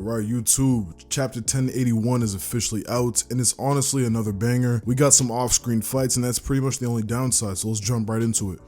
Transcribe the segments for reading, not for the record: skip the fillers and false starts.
Alright, YouTube, chapter 1081 is officially out, and it's honestly another banger. We got some off-screen fights, and that's pretty much the only downside, so let's jump right into it.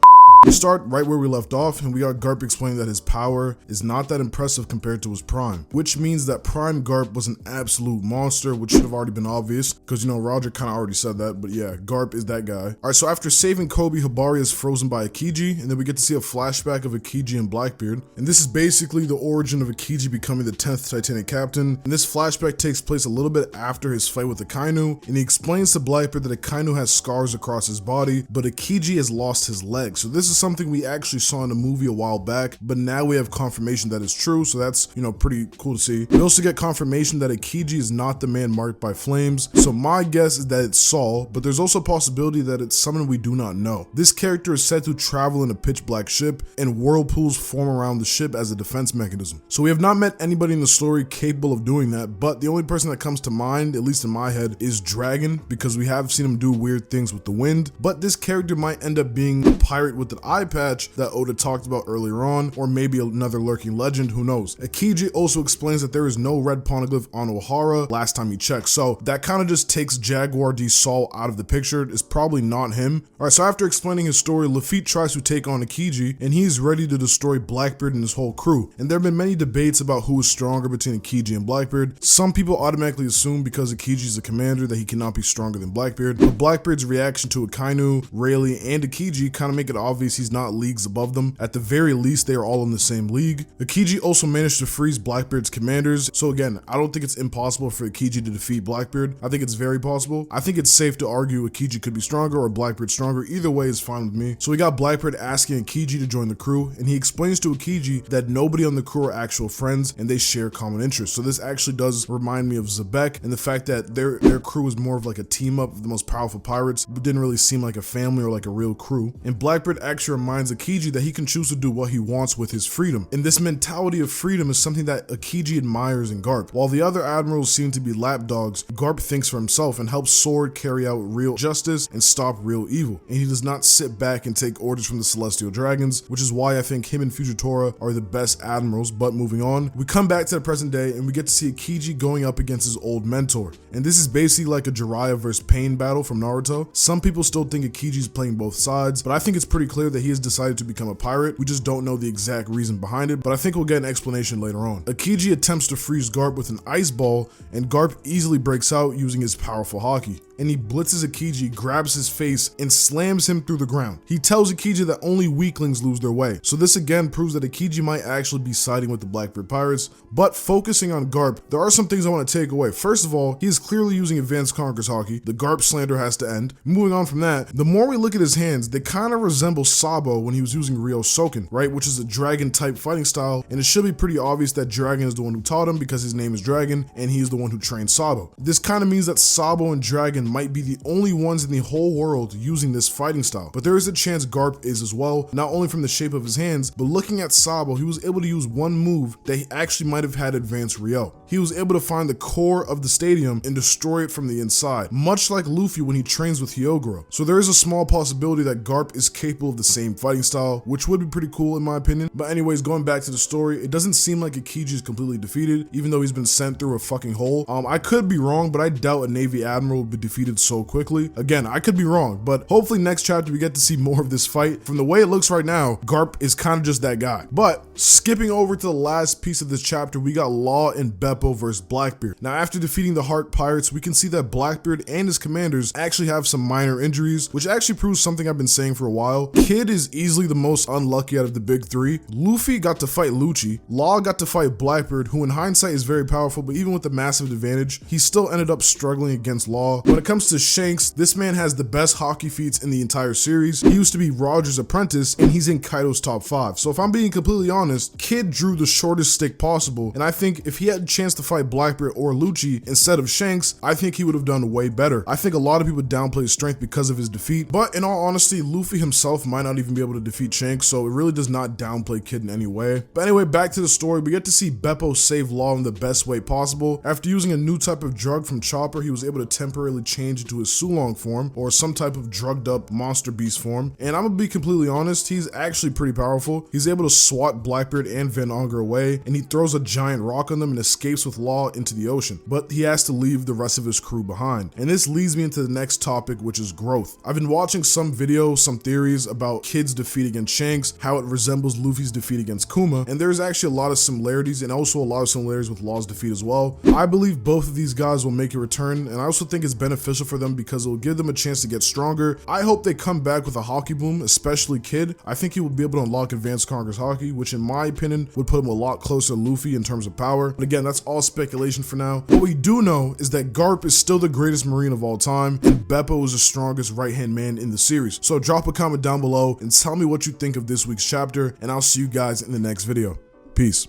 We start right where we left off, and we got GARP explaining that his power is not that impressive compared to his prime, which means that prime GARP was an absolute monster, which should have already been obvious, because you know, Roger kind of already said that, but yeah, GARP is that guy. Alright, so after saving Kobe, Hibari is frozen by AOKIJI, and then we get to see a flashback of AOKIJI and Blackbeard, and this is basically the origin of AOKIJI becoming the 10th Titanic captain, and this flashback takes place a little bit after his fight with Akainu, and he explains to Blackbeard that Akainu has scars across his body, but AOKIJI has lost his leg, so this is something we actually saw in a movie a while back, but now we have confirmation that it's true, so that's, you know, pretty cool to see. We also get confirmation that AOKIJI is not the man marked by flames, so my guess is that it's Saul, but there's also a possibility that it's someone we do not know. This character is said to travel in a pitch black ship, and whirlpools form around the ship as a defense mechanism. So we have not met anybody in the story capable of doing that, but the only person that comes to mind, at least in my head, is Dragon, because we have seen him do weird things with the wind, but this character might end up being a pirate with an eye patch that Oda talked about earlier on, or maybe another lurking legend, who knows. AOKIJI also explains that there is no red poneglyph on Ohara last time he checked, so that kind of just takes Jaguar D Saul out of the picture. It's probably not him. Alright, so after explaining his story, Lafitte tries to take on AOKIJI, and he's ready to destroy Blackbeard and his whole crew, and there have been many debates about who is stronger between AOKIJI and Blackbeard. Some people automatically assume because AOKIJI is a commander that he cannot be stronger than Blackbeard, but Blackbeard's reaction to Akainu, Rayleigh, and AOKIJI kind of make it obvious he's not leagues above them. At the very least, they are all in the same league. AOKIJI also managed to freeze Blackbeard's commanders, so again, I don't think it's impossible for AOKIJI to defeat Blackbeard. I think it's very possible. I think it's safe to argue AOKIJI could be stronger or Blackbeard stronger. Either way is fine with me. So we got Blackbeard asking AOKIJI to join the crew, and he explains to AOKIJI that nobody on the crew are actual friends and they share common interests. So this actually does remind me of Zebek and the fact that their crew is more of like a team up of the most powerful pirates, but didn't really seem like a family or like a real crew. And Blackbeard actually reminds AOKIJI that he can choose to do what he wants with his freedom. And this mentality of freedom is something that AOKIJI admires in GARP. While the other admirals seem to be lapdogs, GARP thinks for himself and helps Sword carry out real justice and stop real evil. And he does not sit back and take orders from the Celestial Dragons, which is why I think him and Fujitora are the best admirals. But moving on, we come back to the present day and we get to see AOKIJI going up against his old mentor. And this is basically like a Jiraiya versus Pain battle from Naruto. Some people still think AOKIJI is playing both sides, but I think it's pretty clear that he has decided to become a pirate. We just don't know the exact reason behind it, but I think we'll get an explanation later on. AOKIJI attempts to freeze GARP with an ice ball, and GARP easily breaks out using his powerful haki. And he blitzes AOKIJI, grabs his face, and slams him through the ground. He tells AOKIJI that only weaklings lose their way. So this again proves that AOKIJI might actually be siding with the Blackbeard pirates. But focusing on GARP, there are some things I want to take away. First of all, he is clearly using advanced Conqueror's haki. The GARP slander has to end. Moving on from that, the more we look at his hands, they kind of resemble Sabo when he was using Ryo Soken, right? Which is a dragon type fighting style, and it should be pretty obvious that Dragon is the one who taught him because his name is Dragon, and he is the one who trained Sabo. This kind of means that Sabo and Dragon might be the only ones in the whole world using this fighting style, but there is a chance GARP is as well, not only from the shape of his hands, but looking at Sabo, he was able to use one move that he actually might have had advanced Ryo. He was able to find the core of the stadium and destroy it from the inside, much like Luffy when he trains with Hyogoro. So there is a small possibility that GARP is capable of the same fighting style, which would be pretty cool in my opinion. But anyways, going back to the story, it doesn't seem like AOKIJI is completely defeated, even though he's been sent through a fucking hole. I could be wrong, but I doubt a Navy Admiral would be defeated so quickly. Again, I could be wrong, but hopefully next chapter we get to see more of this fight. From the way it looks right now, GARP is kind of just that guy. But skipping over to the last piece of this chapter, we got Law and Bepo versus Blackbeard. Now after defeating the Heart Pirates, we can see that Blackbeard and his commanders actually have some minor injuries, which actually proves something I've been saying for a while. Kid is easily the most unlucky out of the big three. Luffy got to fight Lucci. Law got to fight Blackbeard, who in hindsight is very powerful, but even with the massive advantage, he still ended up struggling against Law. When it comes to Shanks, this man has the best hockey feats in the entire series. He used to be Roger's apprentice, and he's in Kaido's top 5. So if I'm being completely honest, Kid drew the shortest stick possible, and I think if he had a chance to fight Blackbeard or Lucci instead of Shanks, I think he would have done way better. I think a lot of people downplay his strength because of his defeat, but in all honesty, Luffy himself might not even be able to defeat Shanks, so it really does not downplay Kid in any way. But anyway, back to the story, we get to see Bepo save Law in the best way possible. After using a new type of drug from Chopper, he was able to temporarily change change into his Sulong form, or some type of drugged up monster beast form. And I'm gonna be completely honest, he's actually pretty powerful. He's able to swat Blackbeard and Van Onger away, and he throws a giant rock on them and escapes with Law into the ocean. But he has to leave the rest of his crew behind. And this leads me into the next topic, which is growth. I've been watching some videos, some theories about Kid's defeat against Shanks, how it resembles Luffy's defeat against Kuma, and there's actually a lot of similarities, and also a lot of similarities with Law's defeat as well. I believe both of these guys will make a return, and I also think it's beneficial for them because it will give them a chance to get stronger. I hope they come back with a Haki boom, especially Kid. I think he will be able to unlock Advanced Conqueror's Haki, which in my opinion would put him a lot closer to Luffy in terms of power. But again, that's all speculation for now. What we do know is that GARP is still the greatest Marine of all time, and Bepo is the strongest right-hand man in the series. So drop a comment down below and tell me what you think of this week's chapter, and I'll see you guys in the next video. Peace.